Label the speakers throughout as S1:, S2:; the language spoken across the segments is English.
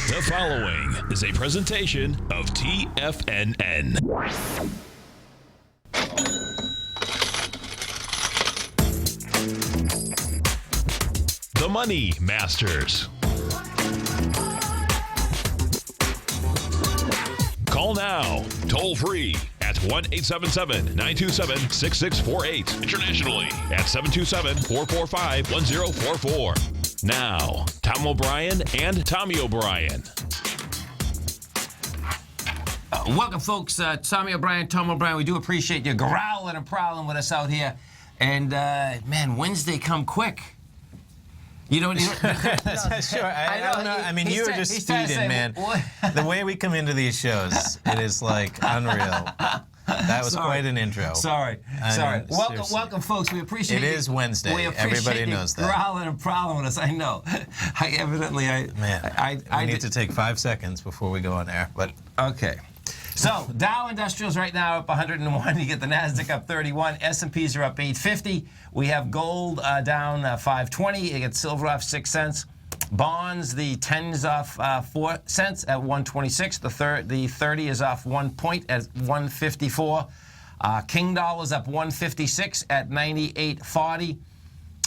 S1: The following is a presentation of TFNN. The Money Masters. Call now, toll free at 1-877-927-6648. Internationally at 727-445-1044. Now, Tom O'Brien and Tommy O'Brien.
S2: Welcome, folks. Tommy O'Brien, Tom O'Brien. We do appreciate you growling and prowling with us out here. And, man, Wednesday come quick. You know,
S3: Sure. I don't know. I mean, you're just speeding, man. The way we come into these shows, it is like unreal. That was quite an intro.
S2: Sorry. Welcome, folks. We appreciate
S3: it. It is Wednesday. Everybody knows that.
S2: Growling and prowling with us. I know. I
S3: need to take 5 seconds before we go on air. But
S2: okay. So Dow Industrials right now up 101. You get the Nasdaq up 31. S&Ps are up 850. We have gold down 520. You get silver off 6 cents. Bonds, the 10's off 4 cents at 126. The 30 is off 1 point at 154. King dollar's up 156 at 98.40.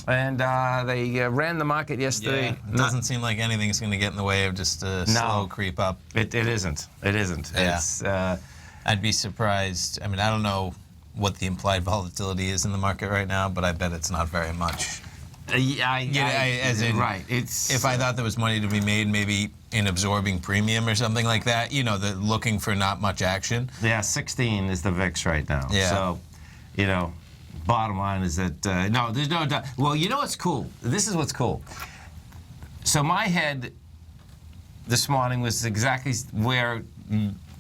S2: And they ran the market yesterday.
S3: Yeah, it doesn't seem like anything's going to get in the way of just a slow creep up.
S2: It isn't. It isn't.
S3: Yeah.
S2: It's,
S3: I'd be surprised. I mean, I don't know what the implied volatility is in the market right now, but I bet it's not very much.
S2: Right.
S3: If I thought there was money to be made, maybe in absorbing premium or something like that, you know, looking for not much action.
S2: Yeah, 16 is the VIX right now.
S3: Yeah.
S2: So, you know, bottom line is that, no, there's no doubt. Well, you know what's cool? This is what's cool. So my head this morning was exactly where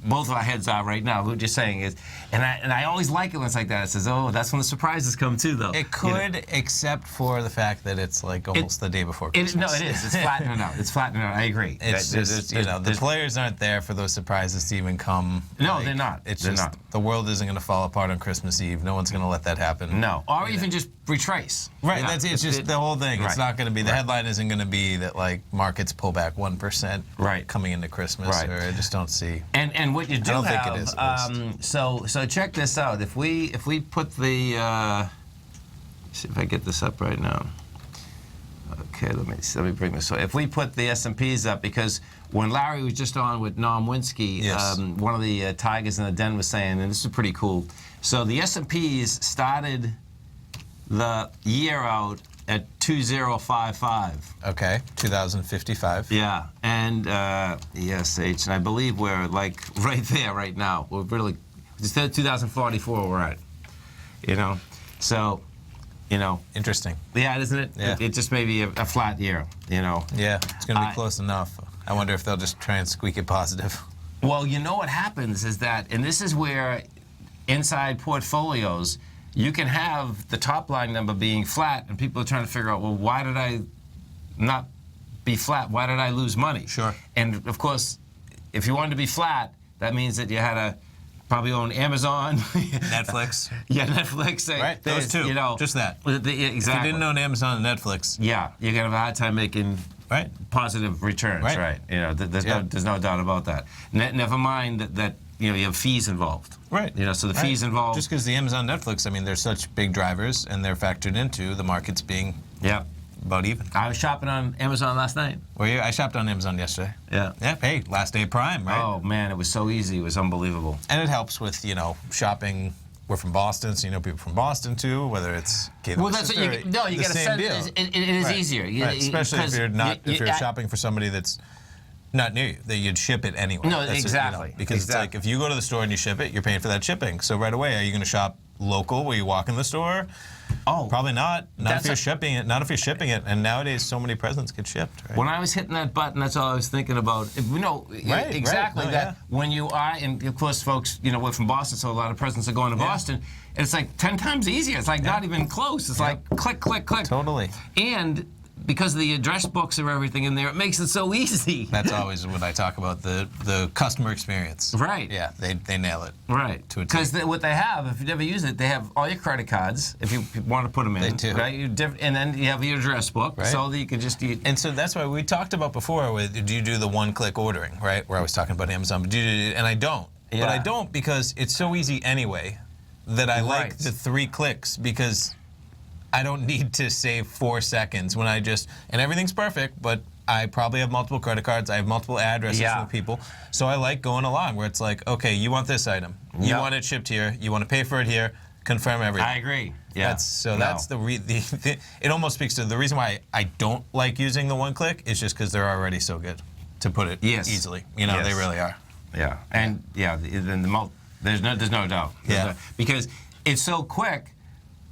S2: both of our heads are right now. We were just saying is, and I always like it when it's like that. It says, oh, that's when the surprises come too, though.
S3: It could, except for the fact that it's like almost the day before Christmas.
S2: No, it is. It's flattening out. It's flattening out. I agree.
S3: It's just, you know, the players aren't there for those surprises to even come.
S2: No,
S3: like,
S2: they're not.
S3: They're not. The world isn't going to fall apart on Christmas Eve. No one's going to let that happen.
S2: No, or even just retrace.
S3: Right. That's it's just the whole thing. It's not going to be the headline isn't going to be that like markets pull back 1% coming into Christmas. Or I just don't see.
S2: And what you do
S3: I don't
S2: have,
S3: think it is.
S2: So check this out. If we put the see if I get this up right now. Okay, let me bring this. So if we put the S&Ps up, because when Larry was just on with Norm Winsky, one of the tigers in the den was saying, and this is pretty cool. So the S&Ps started the year out at 2055.
S3: Okay, 2055.
S2: Yeah, and yes, H, and I believe we're like right there right now. We're really instead of 2044 we're at. You know, so you know.
S3: Interesting.
S2: Yeah, isn't it?
S3: Yeah.
S2: It just may be a flat year. You know.
S3: Yeah, it's going to be close enough. I wonder if they'll just try and squeak it positive.
S2: Well, you know what happens is that, and this is where inside portfolios, you can have the top line number being flat, and people are trying to figure out, well, why did I not be flat? Why did I lose money?
S3: Sure.
S2: And, of course, if you wanted to be flat, that means that you had to probably own Amazon.
S3: Netflix.
S2: Yeah, Netflix.
S3: Right, those two.
S2: You know,
S3: just that.
S2: Exactly.
S3: If you didn't own Amazon and Netflix.
S2: Yeah, you're going to have a hard time making positive returns, right? You know, there's no doubt about that. Never mind that you know, you have fees involved.
S3: Right.
S2: You know, so the fees involved.
S3: Just because the Amazon, Netflix, I mean, they're such big drivers, and they're factored into the markets being about even.
S2: I was shopping on Amazon last night.
S3: Were you? I shopped on Amazon yesterday.
S2: Yeah.
S3: Yeah, hey, last day of Prime, right?
S2: Oh, man, it was so easy. It was unbelievable.
S3: And it helps with, you know, shopping. We're from Boston, so you know people from Boston, too, whether it's Caitlin
S2: well, that's what you get. No, you get a sense. It is easier.
S3: Especially if you're not, if you're shopping for somebody that's not near you, that you'd ship it anyway.
S2: No, exactly.
S3: You know, because it's like if you go to the store and you ship it, you're paying for that shipping. So right away, are you going to shop local where you walk in the store?
S2: Oh,
S3: probably not. Not if you're shipping it. Not if you're shipping it. And nowadays, so many presents get shipped. Right?
S2: When I was hitting that button, that's all I was thinking about. You know, exactly that. When you are, and of course, folks, you know, we're from Boston, so a lot of presents are going to Boston. And it's like 10 times easier. It's like not even close. It's like click, click, click.
S3: Totally.
S2: And because of the address books of everything in there, it makes it so easy.
S3: That's always what I talk about, the customer experience.
S2: Right.
S3: Yeah, they nail it.
S2: Right. Because what they have, if you never use it, they have all your credit cards, if you want to put them in.
S3: They do.
S2: Right? And then you have your address book,
S3: right.
S2: so that you can just...
S3: And so that's why we talked about before, do you do the one-click ordering, right? Where I was talking about Amazon, and I don't.
S2: Yeah.
S3: But I don't because it's so easy anyway that I like
S2: Right.
S3: the 3 clicks because I don't need to save 4 seconds when and everything's perfect, but I probably have multiple credit cards. I have multiple addresses
S2: Yeah.
S3: for people. So I like going along where it's like, okay, you want this item. You
S2: Yeah.
S3: want it shipped here. You want to pay for it here. Confirm everything.
S2: I agree. Yeah.
S3: That's it almost speaks to the reason why I don't like using the one click is just because they're already so good to put it easily. You know, they really are.
S2: Yeah. And then there's no doubt. Because it's so quick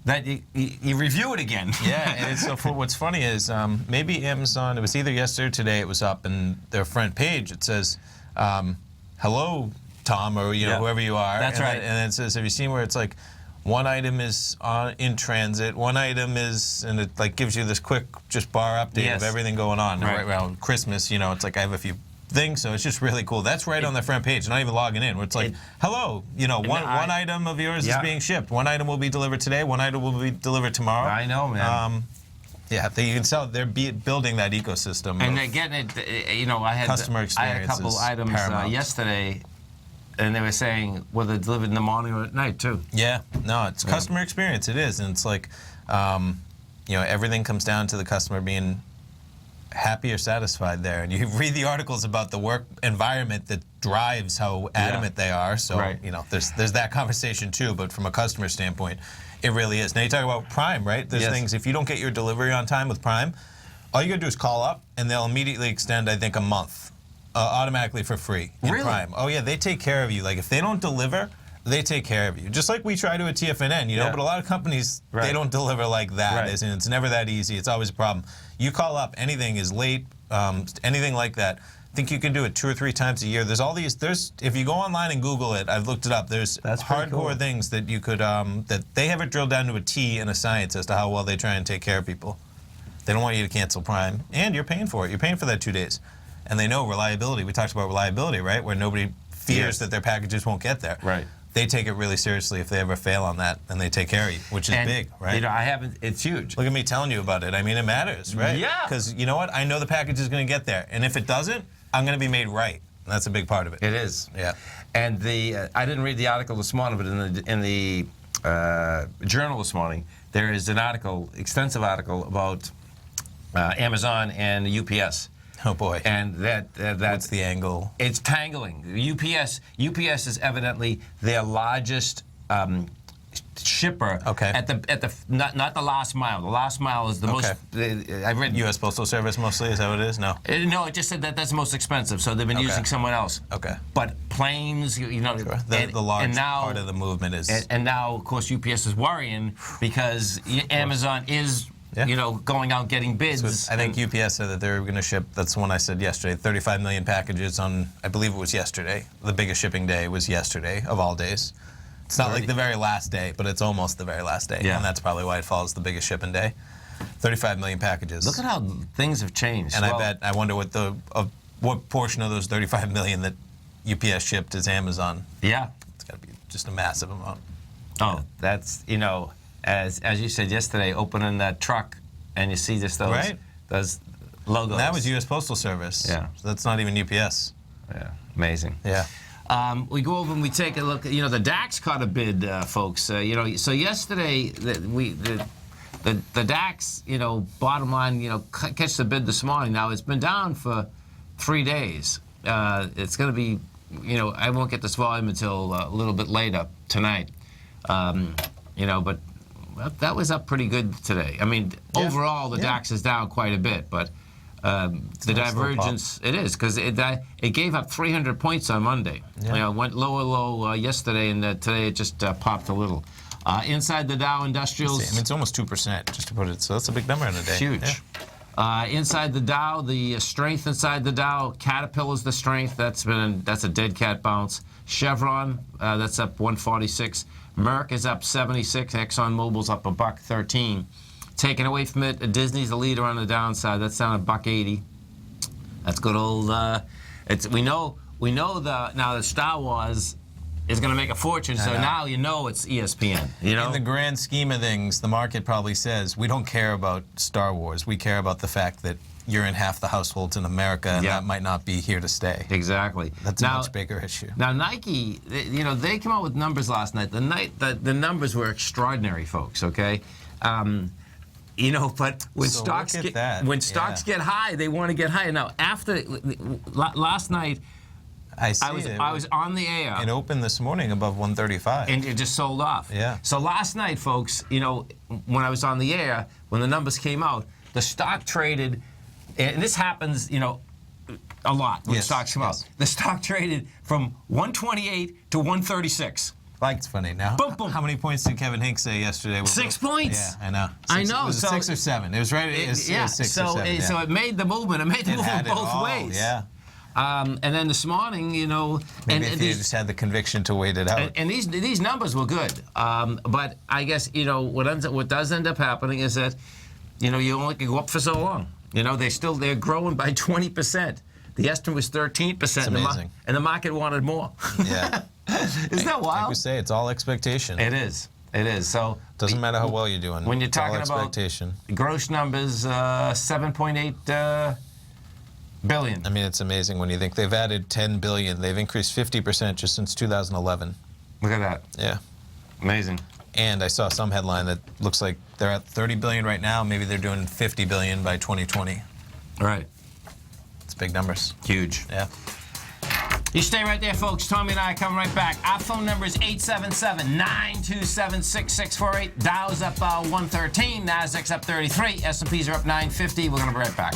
S2: that you review it again.
S3: Yeah, and so what's funny is maybe Amazon, it was either yesterday or today, it was up in their front page. It says, hello, Tom, or whoever you are.
S2: That's right.
S3: And then it says, have you seen where it's like, one item is in transit, one item is, and it like gives you this quick just bar update of everything going on. Right around Christmas, it's like I have a few things, so it's just really cool. That's right on the front page, not even logging in, where it's like, hello, one item of yours is being shipped. One item will be delivered today, one item will be delivered tomorrow.
S2: I know, man.
S3: Yeah, you can tell they're building that ecosystem.
S2: And they're getting it, I had
S3: customer experience.
S2: I had a couple items yesterday, and they were saying whether they're delivered in the morning or at night, too.
S3: Yeah, no, it's customer experience. It is, and it's like, everything comes down to the customer being happy or satisfied there. And you read the articles about the work environment that drives how adamant they are. So, there's that conversation too. But from a customer standpoint, it really is. Now you talk about Prime, right? There's things, if you don't get your delivery on time with Prime, all you gotta do is call up and they'll immediately extend, I think, a month automatically for free in Prime. Oh yeah, they take care of you. Like if they don't deliver, they take care of you. Just like we try to at TFNN, but a lot of companies, they don't deliver like that. As in, it's never that easy. It's always a problem. You call up, anything is late, anything like that. I think you can do it 2 or 3 times a year. There's all these, if you go online and Google it, I've looked it up, there's hardcore things that you could, that they have it drilled down to a T in a science as to how well they try and take care of people. They don't want you to cancel Prime, and you're paying for it. You're paying for that 2 days. And they know reliability. We talked about reliability, right? Where nobody fears that their packages won't get there.
S2: Right.
S3: They take it really seriously if they ever fail on that, and they take care of you, which is big, right?
S2: It's huge.
S3: Look at me telling you about it. I mean, it matters, right?
S2: Yeah.
S3: Because you know what? I know the package is going to get there, and if it doesn't, I'm going to be made right. And that's a big part of it.
S2: It is.
S3: Yeah.
S2: And I didn't read the article this morning, but in the journal this morning, there is an article, extensive article about Amazon and UPS.
S3: Oh boy!
S2: And that's It's tangling. UPS is evidently their largest shipper.
S3: Okay.
S2: At the not the last mile. The last mile is the most. I've read
S3: U.S. Postal Service mostly. Is that what it is? No.
S2: No, it just said that's the most expensive. So they've been using someone else.
S3: Okay.
S2: But planes,
S3: the large part of the movement is.
S2: And now, of course, UPS is worrying because Amazon is. Going out getting bids.
S3: So I think UPS said that they're going to ship, that's the one I said yesterday, 35 million packages on, I believe it was yesterday. The biggest shipping day was yesterday, of all days. It's not like the very last day, but it's almost the very last day. Yeah. And that's probably why it follows the biggest shipping day. 35 million packages.
S2: Look at how things have changed.
S3: And I wonder what portion of those 35 million that UPS shipped is Amazon.
S2: Yeah.
S3: It's got to be just a massive amount.
S2: Oh, that's, as you said yesterday, opening that truck and you see just those logos.
S3: And that was U.S. Postal Service.
S2: Yeah.
S3: So that's not even UPS.
S2: Yeah. Amazing.
S3: Yeah.
S2: We go over and we take a look. The DAX caught a bid, folks. So yesterday the DAX, bottom line, catch the bid this morning. Now it's been down for 3 days. It's going to be, I won't get this volume until a little bit later tonight. But that was up pretty good today. I mean, overall, the DAX is down quite a bit, but the divergence, it is, because it gave up 300 points on Monday.
S3: Yeah.
S2: Went low yesterday, and today it just popped a little. Inside the Dow Industrials...
S3: I mean, it's almost 2%, just to put it, so that's a big number in a day.
S2: Huge. Yeah. Inside the Dow, the strength inside the Dow, Caterpillar's the strength. That's a dead cat bounce. Chevron, that's up 146. Merck is up 76. ExxonMobil's up $1.13. Taken away from it, Disney's the leader on the downside. That's down at $1.80. That's good old. We know the Star Wars is going to make a fortune. So now you know it's ESPN. You know,
S3: in the grand scheme of things, the market probably says we don't care about Star Wars. We care about the fact that you're in half the households in America, and that might not be here to stay.
S2: Exactly.
S3: That's a much bigger issue.
S2: Now Nike, they came out with numbers last night. The numbers were extraordinary, folks. Okay. But when stocks get high, they want to get higher. Now, after last night, I was on the air.
S3: It opened this morning above 135,
S2: and it just sold off.
S3: Yeah.
S2: So last night, folks, when I was on the air, when the numbers came out, the stock traded, and this happens, a lot when stocks come out. The stock traded from 128 to 136.
S3: Like, it's funny. Now,
S2: boom, boom.
S3: How many points did Kevin Hinks say yesterday?
S2: 6 points.
S3: Yeah, I know.
S2: I know.
S3: Was it 6 or 7? It was right. It was 6 or 7.
S2: So it made the movement. It made the movement both ways.
S3: Yeah.
S2: And then this morning,
S3: maybe if you just had the conviction to wait it out.
S2: And these numbers were good. But I guess what does end up happening is that you only can go up for so long. They're growing by 20%. The estimate was 13%.
S3: Amazing.
S2: And the market wanted more.
S3: Yeah.
S2: Isn't that wild?
S3: Like we say, it's all expectation.
S2: It is. It is. So
S3: doesn't matter how well you're doing.
S2: When you're
S3: it's all
S2: talking about
S3: expectation.
S2: Gross numbers, 7.8 billion.
S3: I mean, it's amazing when you think they've added 10 billion. They've increased 50% just since 2011.
S2: Look at that.
S3: Yeah.
S2: Amazing.
S3: And I saw some headline that looks like they're at 30 billion right now. Maybe they're doing 50 billion by 2020.
S2: Right.
S3: It's big numbers.
S2: Huge.
S3: Yeah.
S2: You stay right there, folks. Tommy and I are coming right back. Our phone number is 877-927-6648. Dow's up 113. Nasdaq's up 33. S&Ps are up 950. We're going to be right back.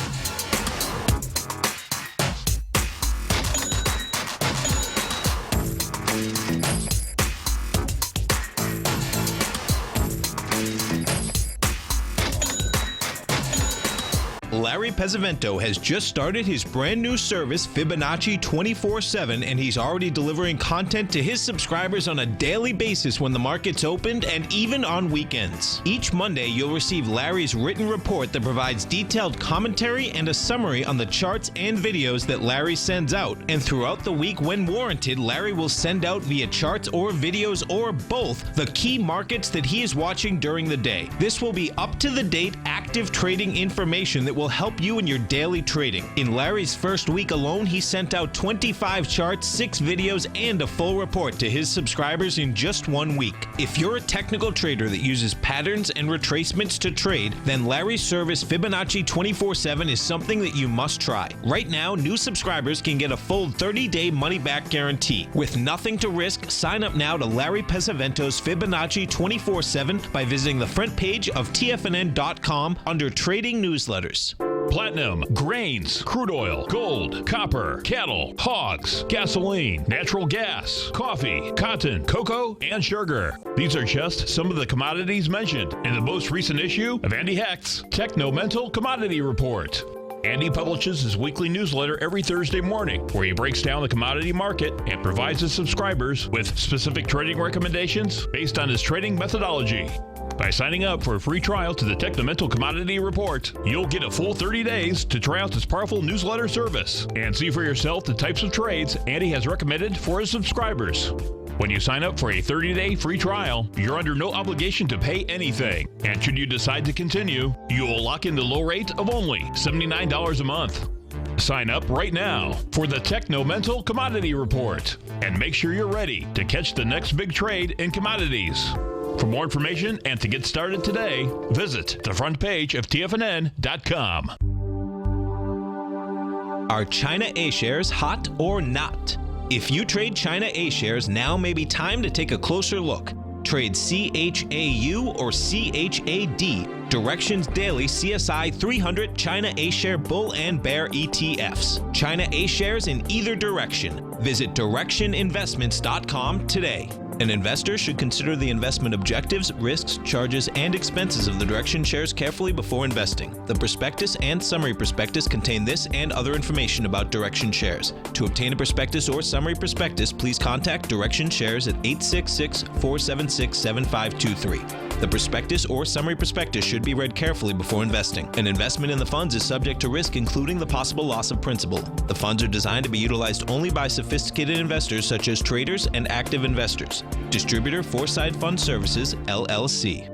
S4: Larry Pesavento has just started his brand new service, Fibonacci 24/7, and he's already delivering content to his subscribers on a daily basis when the market's opened and even on weekends. Each Monday, you'll receive Larry's written report that provides detailed commentary and a summary on the charts and videos that Larry sends out. And throughout the week, when warranted, Larry will send out via charts or videos or both the key markets that he is watching during the day. This will be up-to-the-date, active trading information that will help you in your daily trading. In Larry's first week alone, he sent out 25 charts, 6 videos, and a full report to his subscribers in just 1 week. If you're a technical trader that uses patterns and retracements to trade, then Larry's service Fibonacci 24/7 is something that you must try. Right now, new subscribers can get a full 30-day money-back guarantee. With nothing to risk, sign up now to Larry Pesavento's Fibonacci 24/7 by visiting the front page of TFNN.com under Trading Newsletters.
S1: Platinum, grains, crude oil, gold, copper, cattle, hogs, gasoline, natural gas, coffee, cotton, cocoa, and sugar. These are just some of the commodities mentioned in the most recent issue of Andy Hecht's Techno-Mental Commodity Report. Andy publishes his weekly newsletter every Thursday morning, where he breaks down the commodity market and provides his subscribers with specific trading recommendations based on his trading methodology. By signing up for a free trial to the Techno-Mental Commodity Report, you'll get a full 30 days to try out this powerful newsletter service and see for yourself the types of trades Andy has recommended for his subscribers. When you sign up for a 30-day free trial, you're under no obligation to pay anything. And should you decide to continue, you will lock in the low rate of only $79 a month. Sign up right now for the Techno-Mental Commodity Report and make sure you're ready to catch the next big trade in commodities. For more information and to get started today, visit the front page of TFNN.com.
S4: Are China A-shares hot or not? If you trade China A-shares, now may be time to take a closer look. Trade CHAU or CHAD, Directions Daily CSI 300 China A-share Bull and Bear ETFs. China A-shares in either direction. Visit directioninvestments.com today. An investor should consider the investment objectives, risks, charges, and expenses of the Direction shares carefully before investing. The prospectus and summary prospectus contain this and other information about Direction shares. To obtain a prospectus or summary prospectus, please contact Direction Shares at 866-476-7523. The prospectus or summary prospectus should be read carefully before investing. An investment in the funds is subject to risk, including the possible loss of principal. The funds are designed to be utilized only by sophisticated investors such as traders and active investors. Distributor Foreside Fund Services, LLC.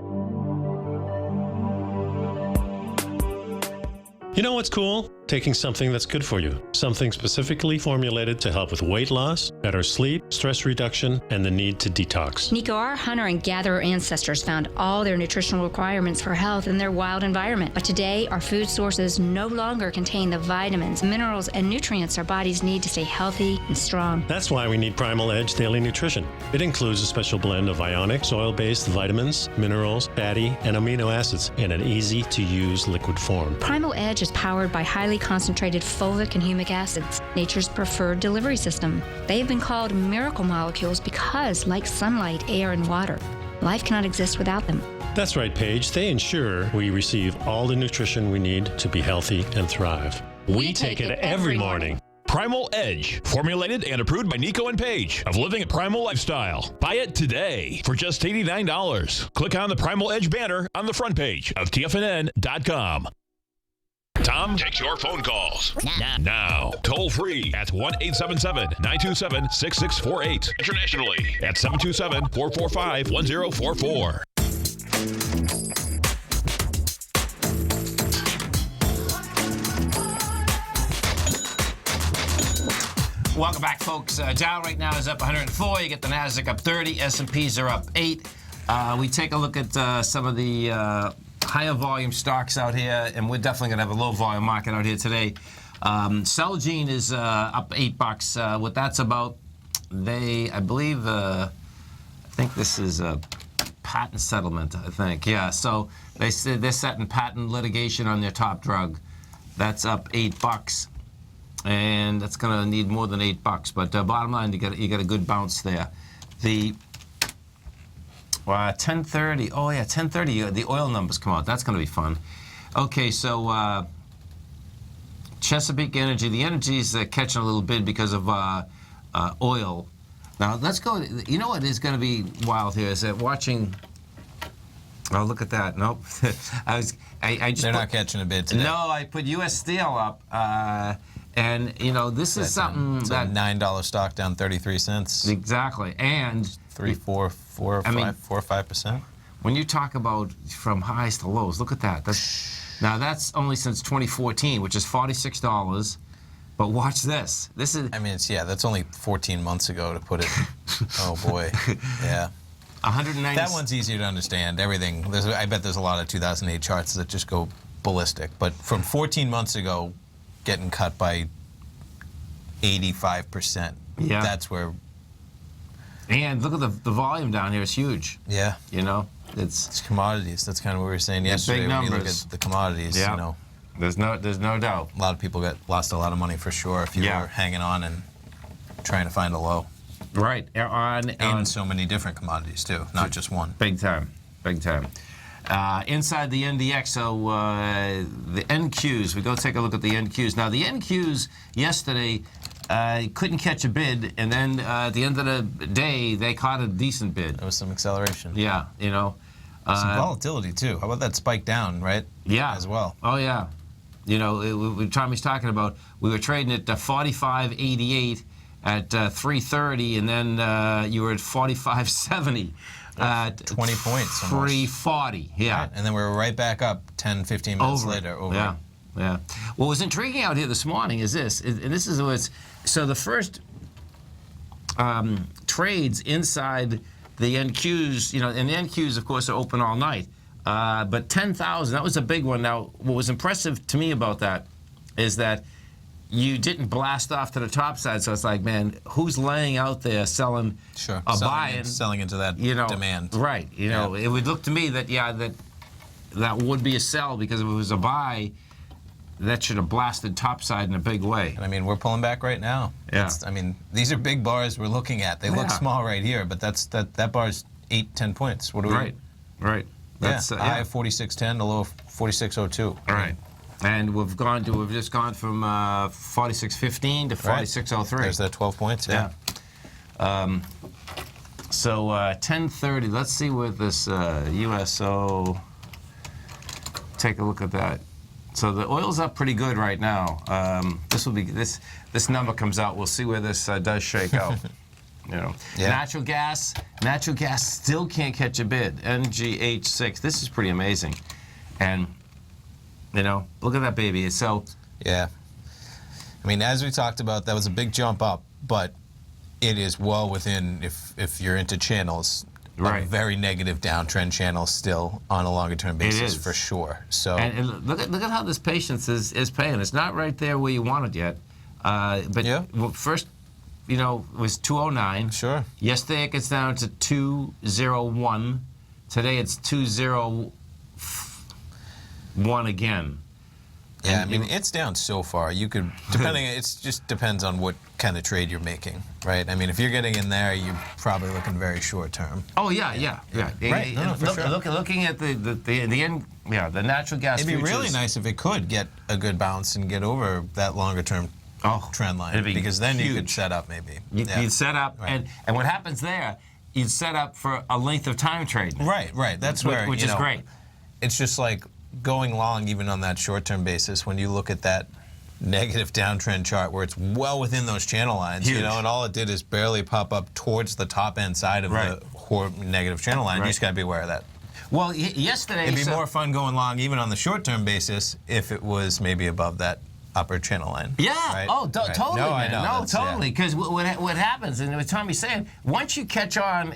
S5: You know what's cool? Taking something that's good for you. Something specifically formulated to help with weight loss, better sleep, stress reduction, and the need to detox.
S6: Nico, our hunter and gatherer ancestors found all their nutritional requirements for health in their wild environment. But today, our food sources no longer contain the vitamins, minerals, and nutrients our bodies need to stay healthy and strong.
S5: That's why we need Primal Edge Daily Nutrition. It includes a special blend of ionic, oil-based vitamins, minerals, fatty, and amino acids in an easy-to-use liquid form.
S6: Primal Edge is powered by highly concentrated fulvic and humic acids, nature's preferred delivery system. They've been called miracle molecules because, like sunlight, air, and water, life cannot exist without them.
S5: That's right, Paige. They ensure we receive all the nutrition we need to be healthy and thrive. We take it every morning.
S1: Primal Edge, formulated and approved by Nico and Paige of Living a Primal Lifestyle. Buy it today for just $89. Click on the Primal Edge banner on the front page of TFNN.com. Tom takes your phone calls now. Toll free at 1-877-927-6648. Internationally at 727-445-1044.
S2: Welcome back, folks. Dow right now is up 104. You get the Nasdaq up 30. S&Ps are up 8. We take a look at some of the higher volume stocks out here, and we're definitely going to have a low volume market out here today. Celgene is up $8. What that's about, I think this is a patent settlement, I think. Yeah, so they said they're setting patent litigation on their top drug. That's up $8. And that's going to need more than $8. But bottom line, you get a good bounce there. The 10:30. Oh yeah, 10:30. The oil numbers come out. That's going to be fun. Okay, so Chesapeake Energy. The energy's catching a little bit because of oil. Now let's go. You know what is going to be wild here is that watching. Oh, look at that. Nope. I just.
S3: They're not catching a bid today.
S2: No, I put U.S. Steel up. And, you know, this is something
S3: it's
S2: that...
S3: a $9 stock down 33 cents.
S2: Exactly. And...
S3: 4 or 5%.
S2: When you talk about from highs to lows, look at that. Now, that's only since 2014, which is $46. But watch this. This is...
S3: I mean, that's only 14 months ago to put it... Oh, boy. Yeah.
S2: 190...
S3: That one's easier to understand. Everything... I bet there's a lot of 2008 charts that just go ballistic. But from 14 months ago... getting cut by 85%.
S2: Yeah.
S3: That's where...
S2: And look at the volume down here. It's huge.
S3: Yeah.
S2: You know? It's
S3: commodities. That's kind of what we were saying yesterday.
S2: Big numbers.
S3: When you look at the commodities,
S2: yeah.
S3: you know.
S2: There's no doubt.
S3: A lot of people lost a lot of money for sure if you were hanging on and trying to find a low.
S2: Right.
S3: And so many different commodities, too. Not just one.
S2: Big time. Big time. Inside the NDX, so the NQs, we go take a look at the NQs. Now, the NQs yesterday couldn't catch a bid, and then at the end of the day, they caught a decent bid.
S3: There was some acceleration.
S2: Yeah, you know.
S3: Some volatility, too. How about that spike down, right?
S2: Yeah.
S3: As well.
S2: Oh, yeah. You know, Tommy's talking about, we were trading at 45.88 at 3:30, and then you were at 45.70.
S3: 20 points.
S2: 340, yeah.
S3: Right. And then we were right back up 10, 15 minutes later.
S2: Yeah, yeah. What was intriguing out here this morning is this, and this is what's, so the first trades inside the NQs, you know, and the NQs, of course, are open all night, but 10,000, that was a big one. Now, what was impressive to me about that is that you didn't blast off to the top side, so it's like, man, who's laying out there selling
S3: selling into that demand.
S2: Right. You know, it would look to me that, that would be a sell, because if it was a buy, that should have blasted topside in a big way.
S3: And I mean, we're pulling back right now.
S2: Yeah.
S3: I mean, these are big bars we're looking at. They look small right here, but that bar's 8-10 points. What do we?
S2: Right. That's
S3: high of 46.10 to low of 46.02.
S2: Right. And we've just gone from 46.15 to 46.03.
S3: There's that 12 points. Yeah.
S2: So 10:30. Let's see where this USO. Take a look at that. So the oil's up pretty good right now. This number comes out. We'll see where this does shake out. Natural gas still can't catch a bid. NGH6. This is pretty amazing. And look at that baby. So
S3: yeah. I mean, as we talked about, that was a big jump up, but it is well within, if you're into channels, a very negative downtrend channel still on a longer term basis for sure. So
S2: and look at how this patience is paying. It's not right there where you want it yet. But first, it was 209.
S3: Sure.
S2: Yesterday it gets down to 201. Today it's 201 again.
S3: Yeah, I mean, it's down so far. You could, it just depends on what kind of trade you're making, right? I mean, if you're getting in there, you're probably looking very short term.
S2: Oh, yeah.
S3: Right,
S2: Looking at the end, the natural gas
S3: It'd be
S2: futures.
S3: really nice if it could get a good bounce and get over that longer term trend line, because then you could set up maybe.
S2: You'd set up, and what happens there, you'd set up for a length of time trade.
S3: Right. That's where,
S2: which is great.
S3: It's just like going long, even on that short-term basis, when you look at that negative downtrend chart where it's well within those channel lines, and all it did is barely pop up towards the top end side of the negative channel line. You just got to be aware of that.
S2: Well, yesterday
S3: it'd be more fun going long, even on the short-term basis, if it was maybe above that upper channel line.
S2: Yeah.
S3: Right?
S2: Totally.
S3: No,
S2: man.
S3: I know.
S2: No, totally. Because what happens, and what Tommy's saying, once you catch on,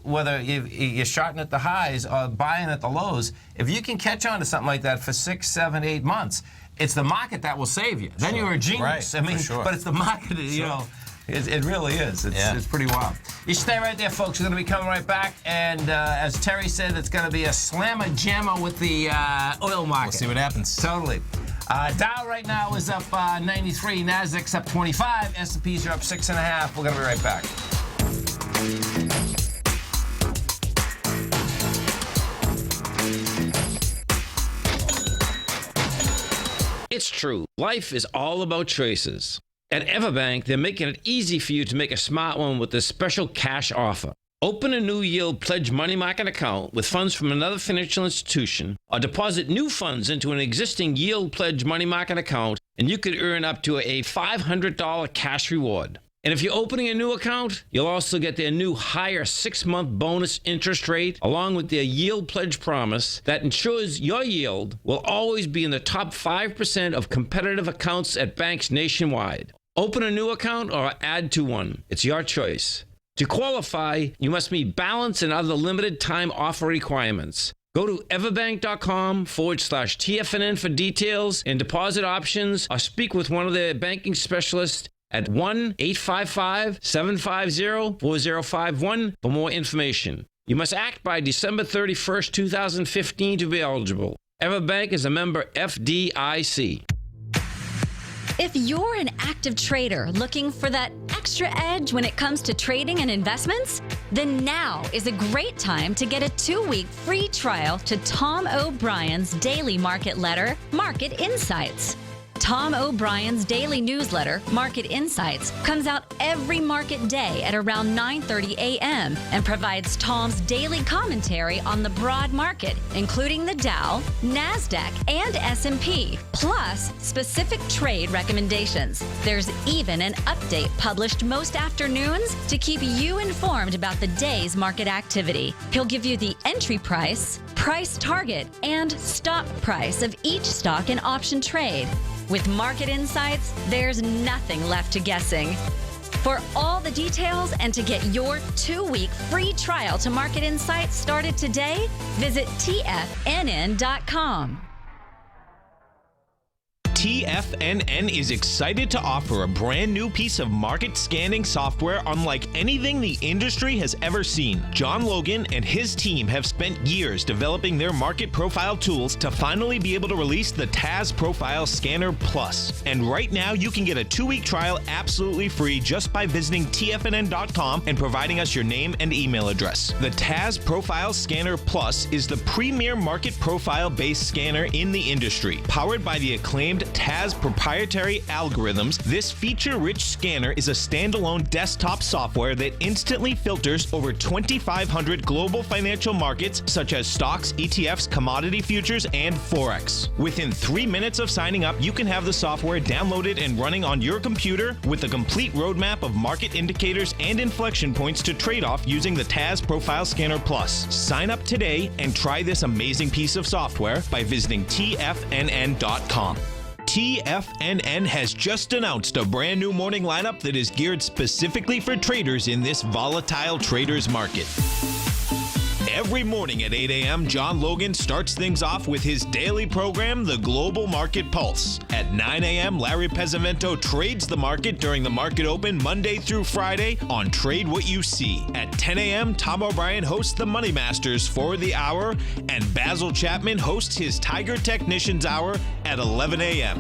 S2: whether you're shorting at the highs or buying at the lows, if you can catch on to something like that for 6, 7, 8 months, it's the market that will save you. Then you're a genius.
S3: Right,
S2: I mean, but it's the market, it really is. It's pretty wild. You stay right there, folks. We're going to be coming right back. And as Terry said, it's going to be a slammer jammer with the oil market.
S3: We'll see what happens.
S2: Totally. Dow right now is up 93. Nasdaq's up 25. S&Ps are up 6.5. We're going to be right back.
S7: It's true. Life is all about choices. At Everbank, they're making it easy for you to make a smart one with this special cash offer. Open a new Yield Pledge money market account with funds from another financial institution, or deposit new funds into an existing Yield Pledge money market account, and you could earn up to a $500 cash reward. And if you're opening a new account, you'll also get their new higher 6-month bonus interest rate, along with their Yield Pledge promise that ensures your yield will always be in the top 5% of competitive accounts at banks nationwide. Open a new account or add to one. It's your choice. To qualify, you must meet balance and other limited time offer requirements. Go to everbank.com/TFNN for details and deposit options, or speak with one of their banking specialists at 1-855-750-4051 for more information. You must act by December 31st, 2015 to be eligible. Everbank is a member FDIC.
S8: If you're an active trader looking for that extra edge when it comes to trading and investments, then now is a great time to get a 2-week free trial to Tom O'Brien's daily market letter, Market Insights. Tom O'Brien's daily newsletter, Market Insights, comes out every market day at around 9:30 a.m. and provides Tom's daily commentary on the broad market, including the Dow, NASDAQ, and S&P, plus specific trade recommendations. There's even an update published most afternoons to keep you informed about the day's market activity. He'll give you the entry price, price target, and stop price of each stock and option trade. With Market Insights, there's nothing left to guessing. For all the details and to get your 2-week free trial to Market Insights started today, visit TFNN.com.
S4: TFNN is excited to offer a brand new piece of market scanning software unlike anything the industry has ever seen. John Logan and his team have spent years developing their market profile tools to finally be able to release the TAS Profile Scanner Plus. And right now, you can get a 2-week trial absolutely free just by visiting TFNN.com and providing us your name and email address. The TAS Profile Scanner Plus is the premier market profile-based scanner in the industry. Powered by the acclaimed TAS proprietary algorithms, this feature-rich scanner is a standalone desktop software that instantly filters over 2,500 global financial markets such as stocks, ETFs, commodity futures, and Forex. Within 3 minutes of signing up, you can have the software downloaded and running on your computer with a complete roadmap of market indicators and inflection points to trade off using the TAS Profile Scanner Plus. Sign up today and try this amazing piece of software by visiting TFNN.com. TFNN has just announced a brand new morning lineup that is geared specifically for traders in this volatile traders market. Every morning at 8 a.m., John Logan starts things off with his daily program, The Global Market Pulse. At 9 a.m., Larry Pesavento trades the market during the market open Monday through Friday on Trade What You See. At 10 a.m., Tom O'Brien hosts the Money Masters for the hour, and Basil Chapman hosts his Tiger Technicians Hour at 11 a.m.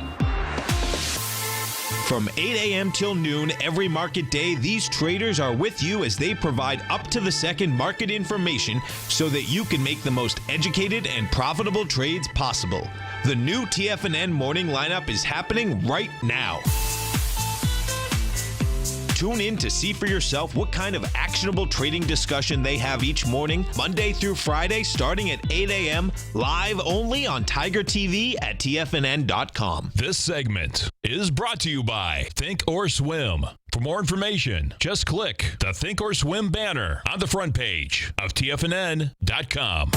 S4: From 8 a.m. till noon every market day, these traders are with you as they provide up-to-the-second market information so that you can make the most educated and profitable trades possible. The new TFNN morning lineup is happening right now. Tune in to see for yourself what kind of actionable trading discussion they have each morning, Monday through Friday, starting at 8 a.m., live only on Tiger TV at TFNN.com.
S1: This segment is brought to you by Think or Swim. For more information, just click the Think or Swim banner on the front page of TFNN.com.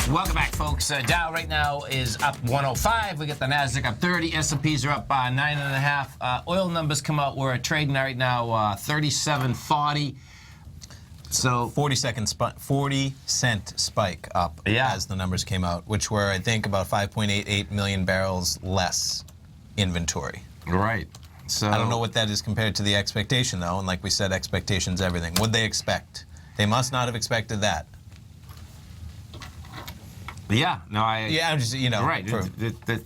S2: Welcome back, folks. Dow right now is up 105. We got the Nasdaq up 30. S&Ps are up 9.5. Oil numbers come out. We're trading right now 37.40. So
S3: 40 cent spike up as the numbers came out, which were, I think, about 5.88 million barrels less inventory.
S2: Right. So
S3: I don't know what that is compared to the expectation, though. And like we said, expectation's everything. What'd they expect? They must not have expected that.
S2: Yeah, no,
S3: I'm just,
S2: right,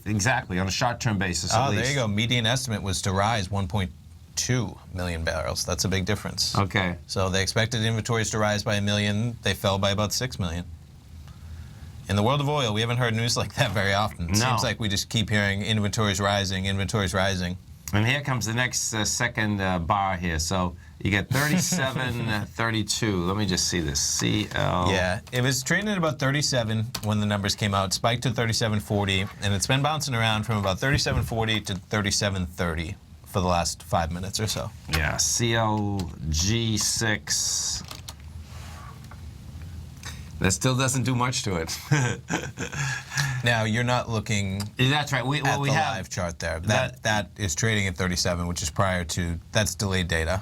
S2: exactly, on a short-term basis, at least.
S3: There you go. Median estimate was to rise 1.2 million barrels. That's a big difference.
S2: Okay.
S3: So they expected inventories to rise by 1 million. They fell by about 6 million. In the world of oil, we haven't heard news like that very often. It seems like we just keep hearing inventories rising, inventories rising.
S2: And here comes the next second bar here. So you get 37.32. Let me just see this. CL.
S3: Yeah, it was trading at about 37 when the numbers came out, spiked to 37.40, and it's been bouncing around from about 37.40 to 37.30 for the last 5 minutes or so.
S2: Yeah, CLG6. That still doesn't do much to it.
S3: Now, you're not looking
S2: that's right. We
S3: at the
S2: have
S3: live chart there. That is trading at 37, which is prior to, that's delayed data.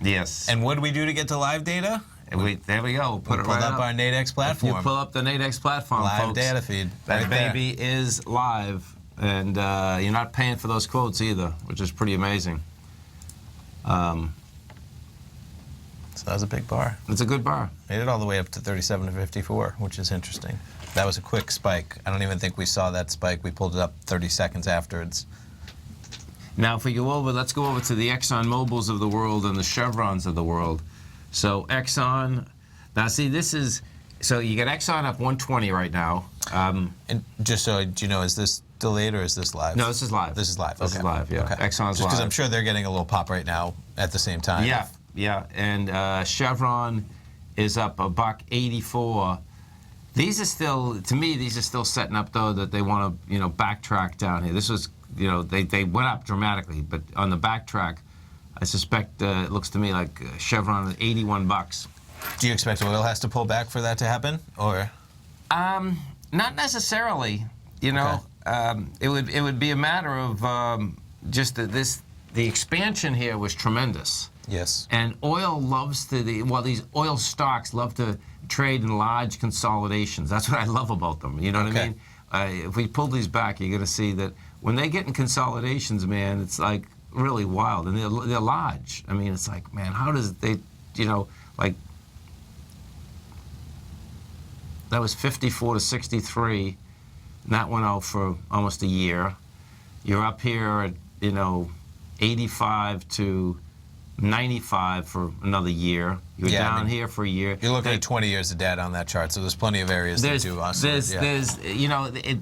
S2: Yes.
S3: And what do we do to get to live data?
S2: There we go.
S3: We'll pull up our Nadex platform.
S2: You pull up the Nadex platform,
S3: live
S2: folks.
S3: data feed.
S2: That
S3: right
S2: baby is live, and you're not paying for those quotes either, which is pretty amazing.
S3: So that was a big bar.
S2: It's a good bar.
S3: Made it all the way up to 37 to 54, which is interesting. That was a quick spike. I don't even think we saw that spike. We pulled it up 30 seconds afterwards.
S2: Now, if we go over, let's go over to the Exxon Mobils of the world and the Chevrons of the world. So Exxon, now see, this is, so you get Exxon up 120 right now.
S3: And just so you know, is this delayed or is this live?
S2: No, this is live.
S3: This is live.
S2: This is live, yeah.
S3: Okay.
S2: Exxon's
S3: just because
S2: live.
S3: I'm sure they're getting a little pop right now at the same time.
S2: Yeah, yeah. And Chevron is up $1.84. These are still, to me, these are still setting up, though, that they want to, backtrack down here. This was, they went up dramatically, but on the backtrack, I suspect it looks to me like Chevron at $81.
S3: Do you expect oil has to pull back for that to happen, or?
S2: Not necessarily. It would be a matter of just that the expansion here was tremendous.
S3: Yes.
S2: And oil loves these oil stocks love to trade in large consolidations. That's what I love about them. You know what
S3: Okay.
S2: I mean? If we pull these back, you're going to see that when they get in consolidations, man, it's like really wild. And they're large. I mean, it's like, man, how does they, like, that was 54 to 63. And that went out for almost a year. You're up here at, 85 to 95 for another year. You're down here for a year.
S3: You're looking at 20 years of data on that chart, so there's plenty of areas that do oscillate.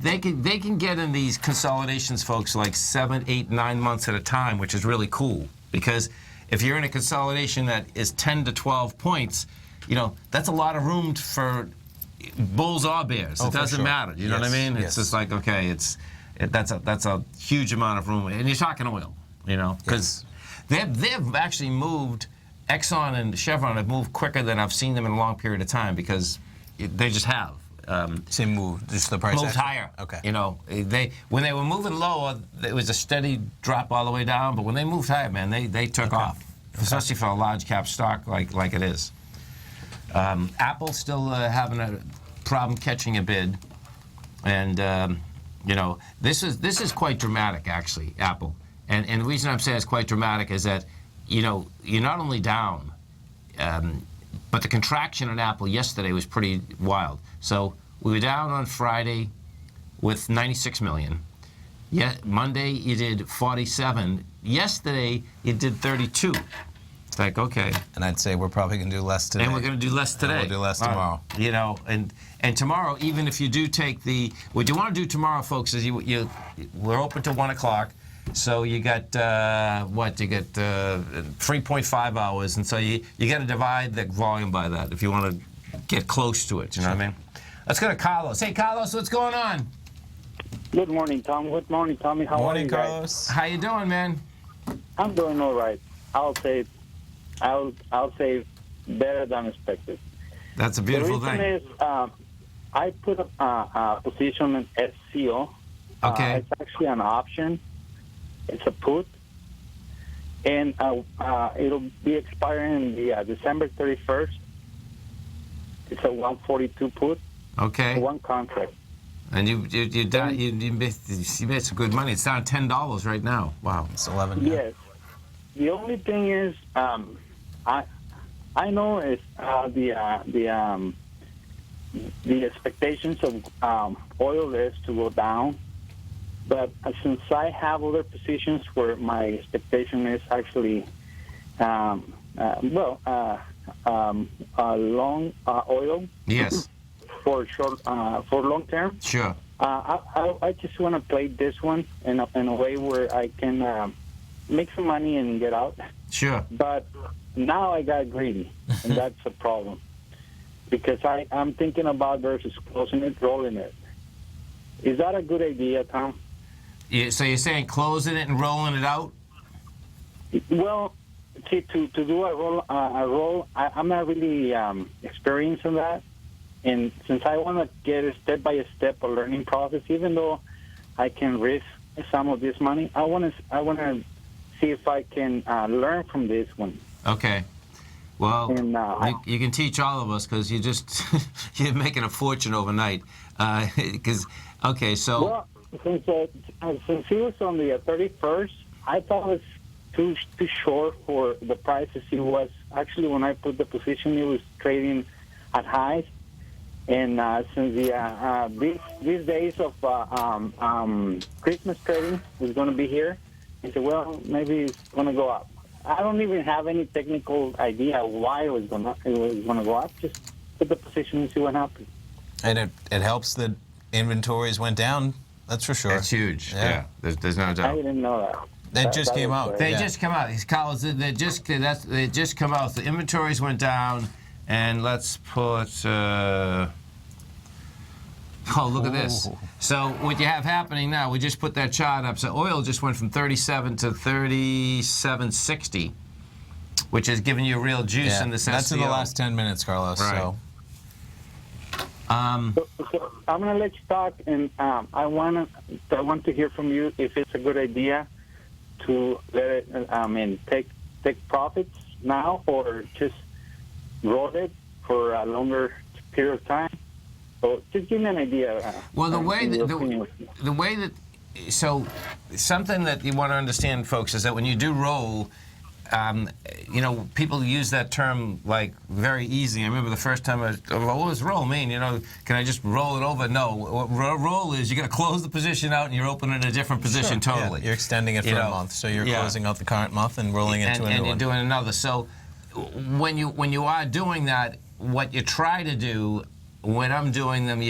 S2: They can get in these consolidations, folks, like 7, 8, 9 months at a time, which is really cool. Because if you're in a consolidation that is 10 to 12 points, that's a lot of room for bulls or bears. It doesn't matter. You know what I mean? It's just like, okay, that's a huge amount of room, and you're talking oil, because they've actually moved. Exxon and Chevron have moved quicker than I've seen them in a long period of time because they just have.
S3: Same move, just the price
S2: moved higher.
S3: Okay.
S2: When they were moving lower, it was a steady drop all the way down. But when they moved higher, man, they took off, especially for a large cap stock like it is. Apple still having a problem catching a bid, and this is quite dramatic actually, Apple. And the reason I'm saying it's quite dramatic is that you're not only down, but the contraction in Apple yesterday was pretty wild. So we were down on Friday with 96 million. Yeah, Monday you did 47. Yesterday you did 32. It's like, okay.
S3: And I'd say we're probably going to do less today.
S2: And we're going to do less today.
S3: And we'll do less tomorrow.
S2: And tomorrow, even if you do take what you want to do tomorrow, folks, is we're open till 1 o'clock. So you got, you get 3.5 hours. And so you got to divide the volume by that if you want to get close to it. You know what I mean? Let's go to Carlos. Hey, Carlos, what's going on?
S9: Good morning, Tom. Good morning, Tommy. How are you guys?
S3: Carlos.
S2: How you doing, man?
S9: I'm doing all right. I'll say better than expected.
S2: That's a beautiful
S9: the reason
S2: thing.
S9: is I put a position in SCO.
S2: Okay.
S9: It's actually an option. It's a put, and it'll be expiring the December 31st. It's a 142 put.
S2: Okay.
S9: One contract.
S2: And you made some good money. It's down $10 right now. Wow.
S3: It's 11.
S9: Yes. The only thing is, I know it's the expectations of oil is to go down, but since I have other positions where my expectation is actually long oil.
S2: Yes.
S9: For long term.
S2: Sure.
S9: I just want to play this one in a way where I can make some money and get out.
S2: Sure.
S9: But now I got greedy, and that's a problem. Because I'm thinking about versus closing it, rolling it. Is that a good idea, Tom?
S2: Yeah, so you're saying closing it and rolling it out?
S9: Well, see, to do a roll, I'm not really experienced in that. And since I want to get a step-by-step learning process, even though I can risk some of this money, I want to see if I can learn from this one.
S2: Okay. Well,
S9: And,
S2: you can teach all of us because you're making a fortune overnight. Okay, so.
S9: Well, since it was on the 31st, I thought it was too short for the prices. It was actually when I put the position, it was trading at highs. And since these days of Christmas trading is going to be here, I said, well, maybe it's going to go up. I don't even have any technical idea why it was going to go up. Just put the position and see what happens. And
S3: it helps that inventories went down. That's for sure.
S2: That's huge. Yeah. There's no doubt.
S9: I didn't know that.
S3: They just came out.
S2: They just come out. These collars, they just come out. The inventories went down, and let's put. Look at this. So what you have happening now, we just put that chart up. So oil just went from 37 to 37.60, which has given you a real juice in the sense.
S3: That's in the last 10 minutes, Carlos.
S2: Right.
S3: So.
S9: So I'm going to let you talk, and I want to hear from you if it's a good idea to let it. Take profits now, or just roll it for a longer period of time? So just give me an idea.
S2: Well, the way
S9: your
S2: that
S9: opinion.
S2: the way that so something that you want to understand, folks, is that when you do roll, you know, people use that term like very easy. I remember the first time what does roll mean? You know, can I just roll it over? No. What roll is, you're going to close the position out and you're opening a different position totally.
S3: Yeah, you're extending it for a month, so you're closing out the current month and rolling into a new one.
S2: And you're doing another. So when you are doing that, what you try to do when I'm doing them,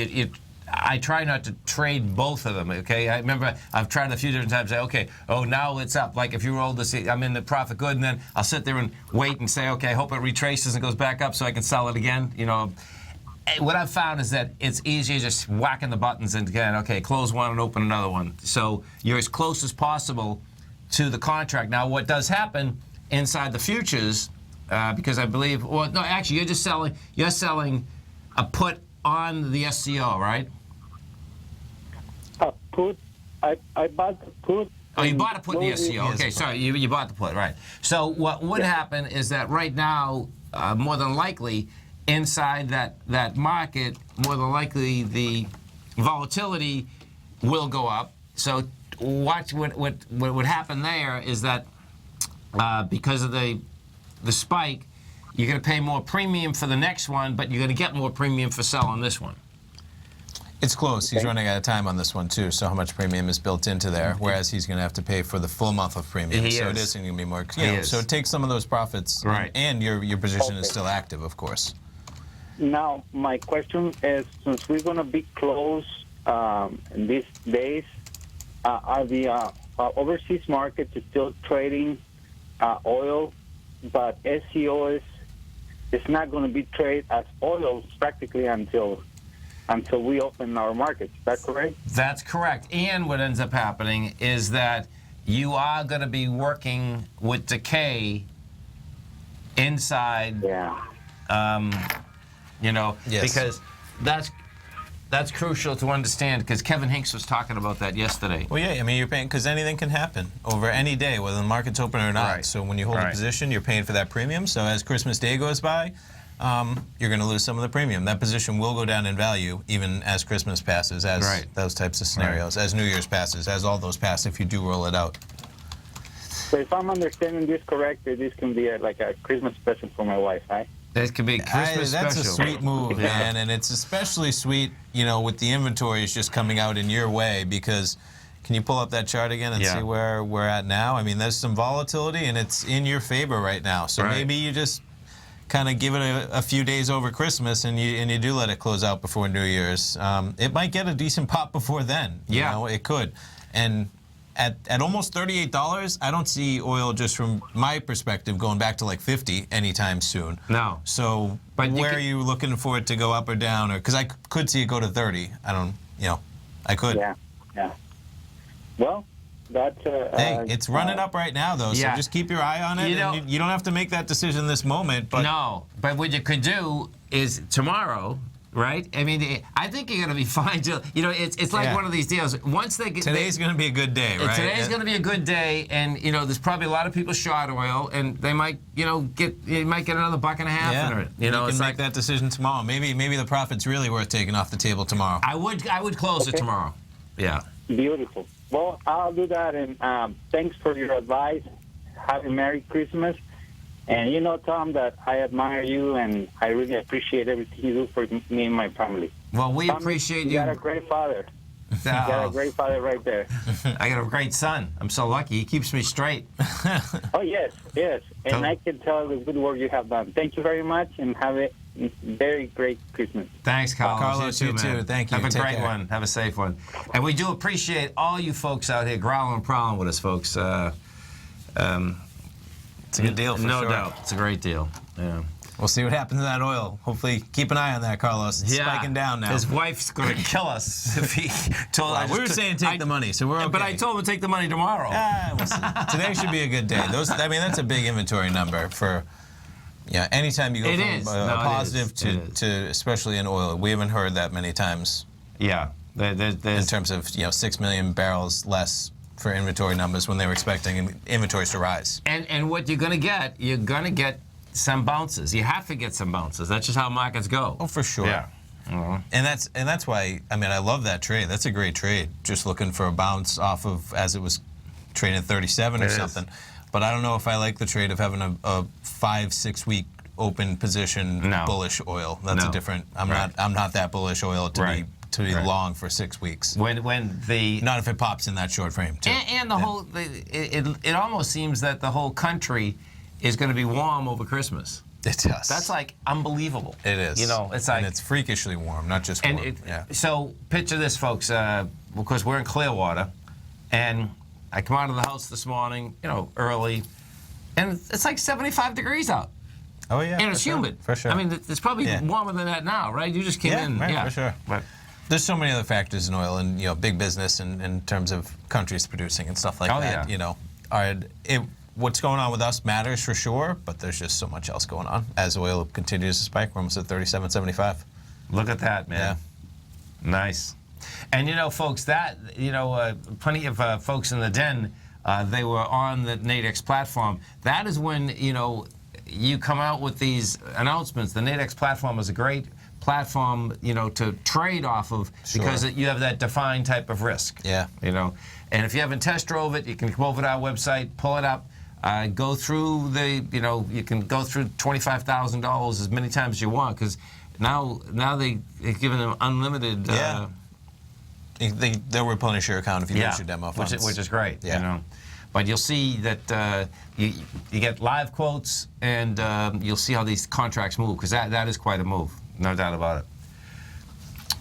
S2: I try not to trade both of them, okay? I remember I've tried a few different times, say, okay, oh, now it's up. Like if you roll this, I'm in the profit good, and then I'll sit there and wait and say, okay, I hope it retraces and goes back up so I can sell it again, you know. What I've found is that it's easier just whacking the buttons and again, okay, close one and open another one. So you're as close as possible to the contract. Now, what does happen inside the futures, because I believe, well, no, actually, you're selling a put on the SCO, right?
S9: Put. I bought the put.
S2: Oh, you bought a put in the SCO. Okay, sorry, you bought the put, right. So what would happen is that right now, more than likely, inside that market, more than likely the volatility will go up. So watch what would happen there is that because of the spike, you're going to pay more premium for the next one, but you're going to get more premium for selling this one.
S3: It's close. He's running out of time on this one, too, so how much premium is built into there, whereas he's going to have to pay for the full month of premium. It is going to be more, so it takes some of those profits,
S2: right.
S3: And your position is still active, of course.
S9: Now, my question is, since we're going to be close in these days, are the overseas markets still trading oil, but SCO is not going to be traded as oil practically until we open our markets. Is that correct?
S2: That's correct. And what ends up happening is that you are going to be working with decay inside.
S9: Yeah.
S2: You know,
S3: yes.
S2: Because that's crucial to understand, because Kevin Hinks was talking about that yesterday.
S3: Well, yeah, I mean, you're paying, because anything can happen over any day, whether the market's open or not.
S2: Right.
S3: So when you hold a position, you're paying for that premium. So as Christmas Day goes by, you're going to lose some of the premium. That position will go down in value even as Christmas passes, as those types of scenarios, as New Year's passes, as all those pass if you do roll it out.
S9: So if I'm understanding this correctly, this can be like a Christmas present for my wife, right?
S2: That could be Christmas
S3: That's
S2: special.
S3: a sweet move, man, and it's especially sweet, you know, with the inventories just coming out in your way, because can you pull up that chart again and see where we're at now? I mean, there's some volatility, and it's in your favor right now. So maybe you just kind of give it a few days over Christmas, and you do let it close out before New Year's. It might get a decent pop before then. You know, it could. And at almost $38, I don't see oil, just from my perspective, going back to like 50 anytime soon.
S2: No.
S3: So
S2: but
S3: where are you looking for it to go up or down? Or because I could see it go to 30. I don't, I could.
S9: Yeah. Well, that's
S3: hey, it's running up right now, though, so just keep your eye on it. And you don't have to make that decision this moment. But
S2: no, but what you could do is tomorrow, right? I mean, I think you're going to be fine. It's like one of these deals. Once they get
S3: today's going to be a good day, right?
S2: Today's going to be a good day, and there's probably a lot of people short oil, and they might, get another $1.50 in it.
S3: You can make that decision tomorrow. Maybe the profit's really worth taking off the table tomorrow.
S2: I would close it tomorrow. Yeah.
S9: Beautiful. Well, I'll do that, and thanks for your advice. Have a Merry Christmas. And you know, Tom, that I admire you, and I really appreciate everything you do for me and my family.
S2: Well, we
S9: Tom,
S2: appreciate you.
S9: You got a great father. You got a great father right there.
S2: I got a great son. I'm so lucky. He keeps me straight.
S9: Oh, yes. And I can tell the good work you have done. Thank you very much, and have a very great Christmas.
S2: Thanks, Carlos.
S3: Carlos, you too. Thank you.
S2: Have a
S3: Take
S2: great
S3: care.
S2: one. Have a safe one. And we do appreciate all you folks out here growling and prowling with us, folks.
S3: It's a good deal, for
S2: no
S3: sure.
S2: doubt. It's a great deal. Yeah.
S3: We'll see what happens to that oil. Hopefully, keep an eye on that, Carlos. It's spiking down now.
S2: His wife's going to kill us if he told us.
S3: We were saying take the money, so we're okay.
S2: But I told him to take the money tomorrow.
S3: We'll see. Today should be a good day. That's a big inventory number for. Yeah, anytime you go from a positive to especially in oil, we haven't heard that many times.
S2: Yeah,
S3: in terms of 6 million barrels less for inventory numbers when they were expecting inventories to rise.
S2: And what you're going to get some bounces. You have to get some bounces. That's just how markets go.
S3: Oh, for sure.
S2: Yeah.
S3: And that's why, I mean, I love that trade. That's a great trade. Just looking for a bounce off of, as it was trading at 37 or something. But I don't know if I like the trade of having a 5-6 week open position bullish oil. That's a different. I'm not that bullish oil to be long for 6 weeks.
S2: When the
S3: not if it pops in that short frame too.
S2: And the whole it almost seems that the whole country is going to be warm over Christmas.
S3: It does.
S2: That's like unbelievable.
S3: It is.
S2: You know, it's like,
S3: and it's freakishly warm, not just warm.
S2: So picture this, folks, because we're in Clearwater, and I come out of the house this morning, you know, early, and it's like 75 degrees out.
S3: Oh yeah.
S2: And it's humid.
S3: For sure.
S2: I mean, it's probably warmer than that now, right? You just came in.
S3: Right, for sure.
S2: But
S3: there's so many other factors in oil, and big business in terms of countries producing and stuff like that. You know, what's going on with us matters for sure, but there's just so much else going on. As oil continues to spike, we're almost at 37.75.
S2: Look at that, man.
S3: Yeah.
S2: Nice. And folks, that plenty of folks in the den, they were on the Nadex platform. That is when you come out with these announcements. The Nadex platform is a great platform, to trade off of because you have that defined type of risk.
S3: Yeah.
S2: And if you haven't test drove it, you can come over to our website, pull it up, go through you can go through $25,000 as many times as you want, because now they've given them unlimited.
S3: They'll replenish your account if you use your demo funds.
S2: Which is great. But you'll see that you get live quotes, and you'll see how these contracts move, because that is quite a move, no doubt about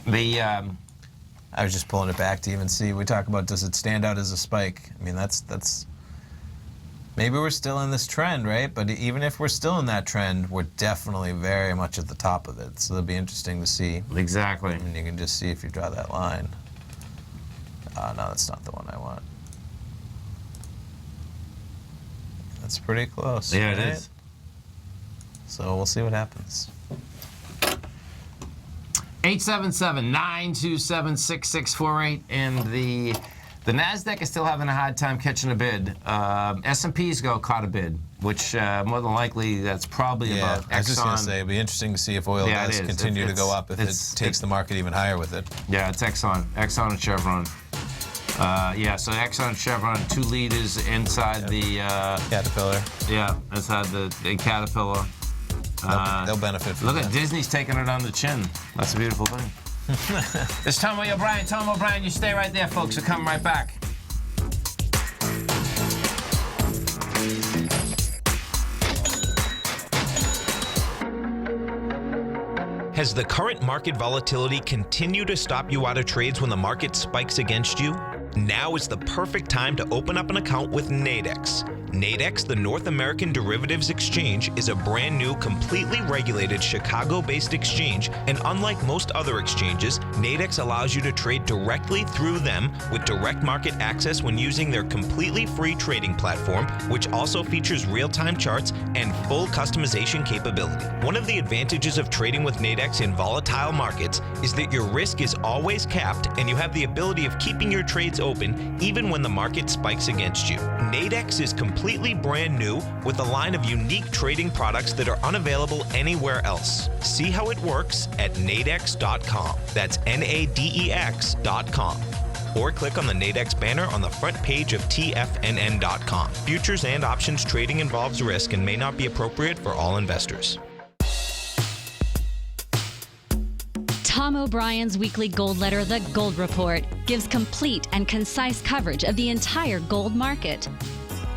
S2: it.
S3: I was just pulling it back to even see. We talk about, does it stand out as a spike? I mean, that's maybe we're still in this trend, right? But even if we're still in that trend, we're definitely very much at the top of it. So it'll be interesting to see.
S2: Exactly.
S3: And you can just see if you draw that line. No, that's not the one I want. That's pretty close.
S2: Yeah,
S3: right?
S2: it is.
S3: So we'll see what happens.
S2: 877-927-6648, and the NASDAQ is still having a hard time catching a bid. S&P's caught a bid, which more than likely that's probably about Exxon.
S3: I was just going to say, it'd be interesting to see if oil does continue to go up, if it takes the market even higher with it.
S2: Yeah, it's Exxon and Chevron. So Exxon and Chevron, 2 leaders inside the
S3: Caterpillar.
S2: Yeah, inside the Caterpillar.
S3: They'll benefit from
S2: Look
S3: that.
S2: at Disney's taking it on the chin. That's a beautiful thing. It's Tom O'Brien. Tom O'Brien, you stay right there, folks. We'll come right back.
S4: Has the current market volatility continued to stop you out of trades when the market spikes against you? Now is the perfect time to open up an account with Nadex. Nadex, the North American Derivatives Exchange, is a brand new, completely regulated Chicago-based exchange, and unlike most other exchanges, Nadex allows you to trade directly through them with direct market access when using their completely free trading platform, which also features real-time charts and full customization capability. One of the advantages of trading with Nadex in volatile markets is that your risk is always capped, and you have the ability of keeping your trades open even when the market spikes against you. Nadex is completely brand new with a line of unique trading products that are unavailable anywhere else. See how it works at nadex.com. That's NADEX.com. Or click on the Nadex banner on the front page of TFNN.com. Futures and options trading involves risk and may not be appropriate for all investors.
S8: Tom O'Brien's weekly gold letter, The Gold Report, gives complete and concise coverage of the entire gold market.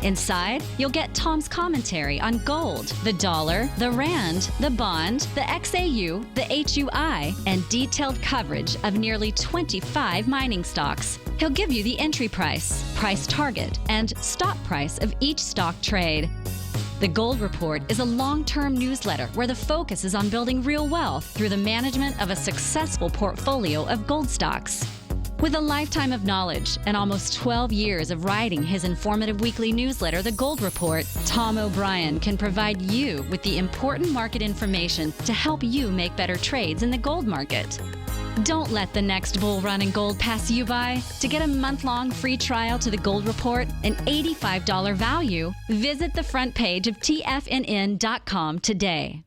S8: Inside, you'll get Tom's commentary on gold, the dollar, the rand, the bond, the XAU, the HUI, and detailed coverage of nearly 25 mining stocks. He'll give you the entry price, price target, and stop price of each stock trade. The Gold Report is a long-term newsletter where the focus is on building real wealth through the management of a successful portfolio of gold stocks. With a lifetime of knowledge and almost 12 years of writing his informative weekly newsletter, The Gold Report, Tom O'Brien can provide you with the important market information to help you make better trades in the gold market. Don't let the next bull run in gold pass you by. To get a month-long free trial to the Gold Report, an $85 value, visit the front page of TFNN.com today.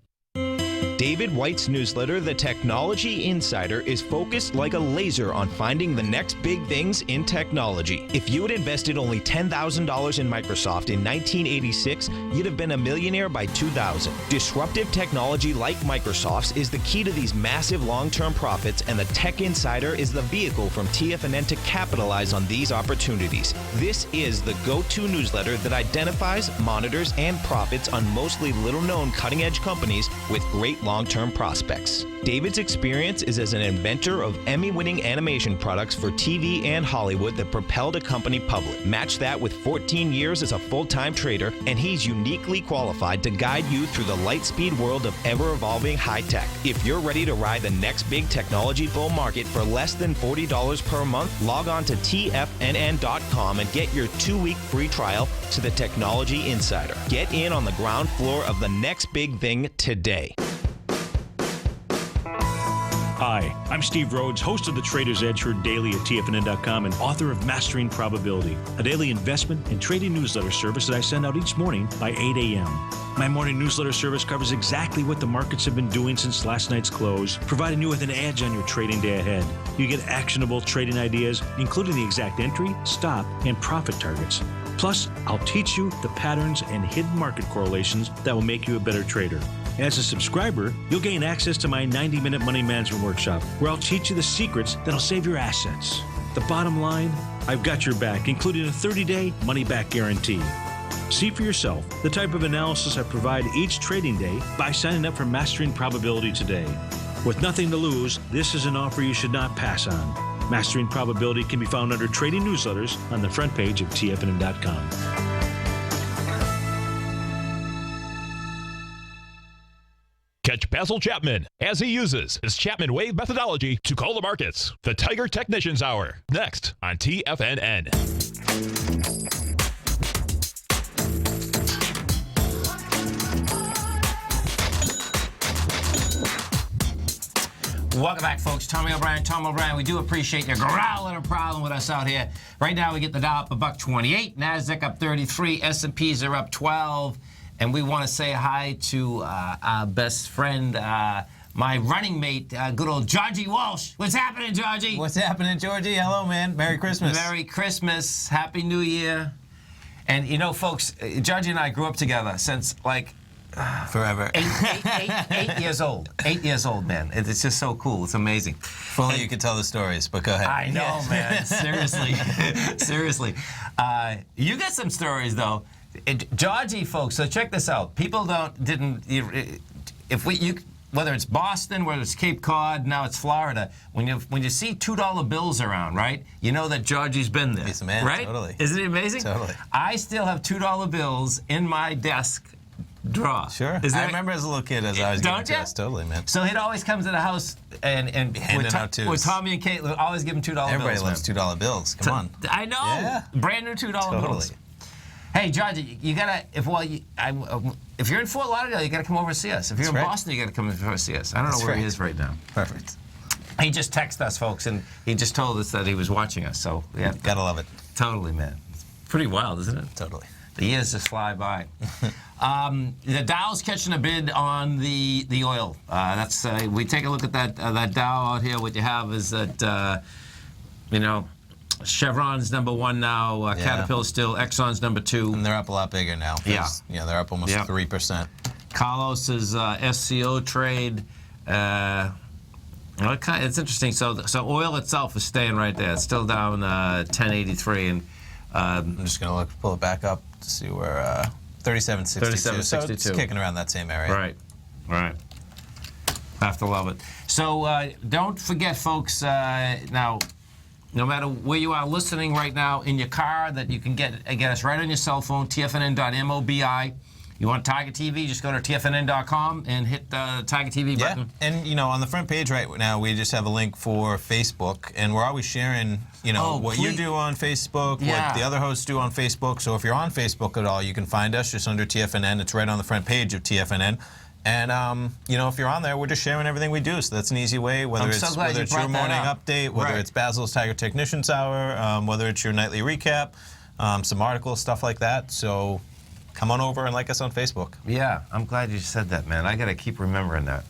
S4: David White's newsletter, The Technology Insider, is focused like a laser on finding the next big things in technology. If you had invested only $10,000 in Microsoft in 1986, you'd have been a millionaire by 2000. Disruptive technology like Microsoft's is the key to these massive long-term profits, and the Tech Insider is the vehicle from TFNN to capitalize on these opportunities. This is the go-to newsletter that identifies, monitors, and profits on mostly little-known cutting-edge companies with great long-term prospects. David's experience is as an inventor of Emmy-winning animation products for TV and Hollywood that propelled a company public. Match that with 14 years as a full-time trader, and he's uniquely qualified to guide you through the light-speed world of ever-evolving high-tech. If you're ready to ride the next big technology bull market for less than $40 per month, log on to TFNN.com and get your 2-week free trial to the Technology Insider. Get in on the ground floor of the next big thing today.
S10: Hi, I'm Steve Rhodes, host of the Trader's Edge heard daily at TFNN.com and author of Mastering Probability, a daily investment and trading newsletter service that I send out each morning by 8 a.m. My morning newsletter service covers exactly what the markets have been doing since last night's close, providing you with an edge on your trading day ahead. You get actionable trading ideas, including the exact entry, stop, and profit targets. Plus, I'll teach you the patterns and hidden market correlations that will make you a better trader. As a subscriber, you'll gain access to my 90-minute money management workshop, where I'll teach you the secrets that'll save your assets. The bottom line, I've got your back, including a 30-day money-back guarantee. See for yourself the type of analysis I provide each trading day by signing up for Mastering Probability today. With nothing to lose, this is an offer you should not pass on. Mastering Probability can be found under Trading Newsletters on the front page of TFNN.com.
S1: Catch Basil Chapman as he uses his Chapman Wave methodology to call the markets. The Tiger Technicians Hour, next on TFNN.
S2: Welcome back, folks. Tommy O'Brien, Tom O'Brien. We do appreciate you growling and prowling with us out here. Right now, we get the Dow up $128, Nasdaq up 33, S&Ps are up 12. And we want to say hi to our best friend, my running mate, good old Georgie Walsh. What's happening, Georgie?
S3: What's happening, Georgie? Hello, man. Merry Christmas.
S2: Merry Christmas. Happy New Year. And, you know, folks, Georgie and I grew up together since, like...
S3: forever.
S2: 8 years old. 8 years old, man. It's just so cool. It's amazing.
S3: If only you could tell the stories, but go ahead.
S2: I know, man. Seriously. Seriously. You got some stories, though. Georgie, folks, so check this out. People whether it's Boston, whether it's Cape Cod, now it's Florida, when you see $2 bills around, right, you know that Georgie's been there.
S3: He's the man,
S2: right?
S3: totally.
S2: Isn't it amazing?
S3: Totally.
S2: I still have $2 bills in my desk drawer.
S3: Sure. I remember as a little kid, as I was getting dressed. Totally, man.
S2: So he'd always come to the house and with Tommy and Kate, would always give him $2 bills.
S3: Everybody loves $2 bills. Come on.
S2: I know.
S3: Yeah.
S2: Brand new $2 bills. Hey, Georgie, you gotta if you're in Fort Lauderdale, you gotta come over and see us. If you're in Boston, you gotta come over and see us. I don't know where he is right now.
S3: Perfect.
S2: He just texted us, folks, and he just told us that he was watching us. So yeah,
S3: gotta love it.
S2: Totally, man. It's pretty wild, isn't it?
S3: Totally.
S2: The years just fly by. The Dow's catching a bid on the oil. That's we take a look at that Dow out here. What you have is that Chevron's number 1 now. Caterpillar's still. Exxon's number 2.
S3: And they're up a lot bigger now. Yeah, they're up almost 3%. Carlos's
S2: SCO trade. It's interesting. So oil itself is staying right there. It's still down 1083, and
S3: I'm just gonna pull it back up to see where 37.62. So it's kicking around that same area.
S2: Right. Have to love it. So don't forget, folks. Now, no matter where you are listening right now in your car, that you can get us right on your cell phone. TFNN.mobi. You want Tiger TV, just go to TFNN.com and hit the Tiger TV button.
S3: Yeah, and on the front page right now, we just have a link for Facebook, and we're always sharing, what you do on Facebook, what the other hosts do on Facebook. So if you're on Facebook at all, you can find us just under TFNN. It's right on the front page of TFNN. And if you're on there, we're just sharing everything we do. So that's an easy way. Whether it's your morning update, whether it's Basil's Tiger Technicians Hour, whether it's your nightly recap, some articles, stuff like that. So come on over and like us on Facebook.
S2: Yeah, I'm glad you said that, man. I got to keep remembering that.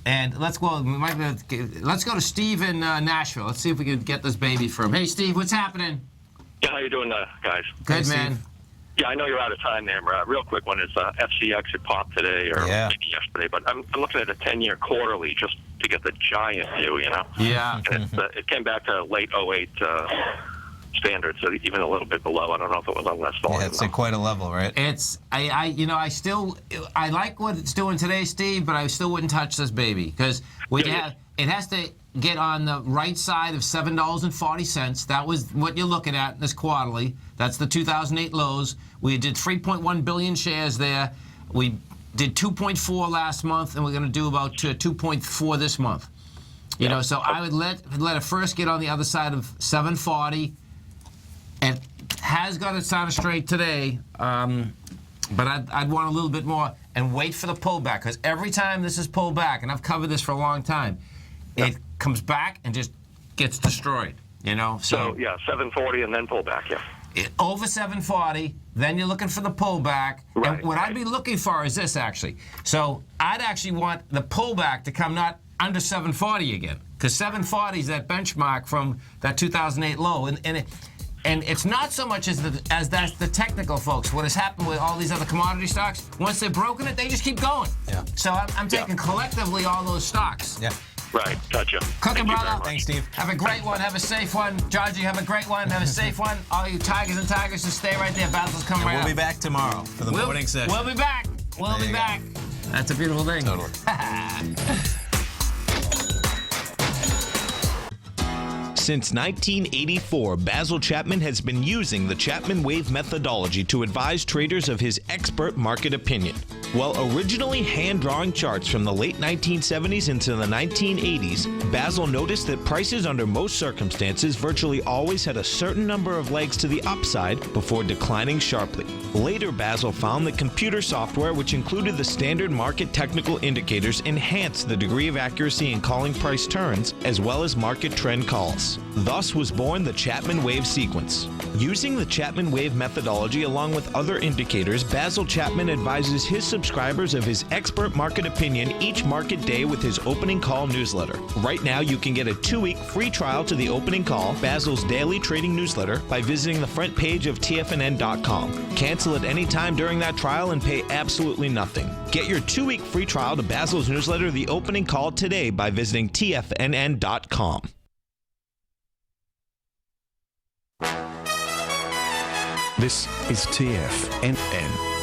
S2: And let's go to Steve in Nashville. Let's see if we can get this baby for him. Hey, Steve, what's happening?
S11: Yeah, how you doing, guys?
S2: Good, man.
S11: Yeah, I know you're out of time there. Real quick one is FCX had popped today or maybe yesterday, but I'm looking at a 10-year quarterly just to get the giant view,
S2: Yeah.
S11: And it came back to late 08 standards, so even a little bit below. I don't know if it was on less volume.
S3: Yeah, it's at quite a level, right?
S2: I like what it's doing today, Steve, but I still wouldn't touch this baby because it has to get on the right side of $7.40. That was what you're looking at in this quarterly. That's the 2008 lows. We did 3.1 billion shares there. We did 2.4 last month, and we're going to do about 2.4 this month. So I would let it first get on the other side of 740. It has got its on straight today, but I'd want a little bit more and wait for the pullback, because every time this is pulled back, and I've covered this for a long time, it comes back and just gets destroyed,
S11: So, 740 and then pull back,
S2: over 740, then you're looking for the pullback.
S11: Right,
S2: and what I'd be looking for is this, actually. So I'd actually want the pullback to come not under 740 again, because 740 is that benchmark from that 2008 low. And it's not so much as that's the technical, folks. What has happened with all these other commodity stocks, once they've broken it, they just keep going.
S3: Yeah.
S2: So I'm taking collectively all those stocks.
S3: Yeah.
S11: Right, gotcha.
S2: Cooking, brother.
S3: Thanks, Steve.
S2: Have a great one. Have a safe one. Georgie, have a great one. Have a safe one. All you Tigers and Tigers, just stay right there. Battle's coming right up.
S3: We'll be back tomorrow for the morning session.
S2: We'll be back. We'll be back. That's a beautiful thing.
S3: Totally.
S4: Since 1984, Basil Chapman has been using the Chapman Wave methodology to advise traders of his expert market opinion. While originally hand-drawing charts from the late 1970s into the 1980s, Basil noticed that prices under most circumstances virtually always had a certain number of legs to the upside before declining sharply. Later, Basil found that computer software, which included the standard market technical indicators, enhanced the degree of accuracy in calling price turns, as well as market trend calls. Thus was born the Chapman Wave sequence. Using the Chapman Wave methodology along with other indicators, Basil Chapman advises his subscribers of his expert market opinion each market day with his opening call newsletter. Right now, you can get a 2-week free trial to the opening call, Basil's daily trading newsletter, by visiting the front page of TFNN.com. Cancel at any time during that trial and pay absolutely nothing. Get your 2-week free trial to Basil's newsletter, The Opening Call, today by visiting TFNN.com.
S12: This is TFNN.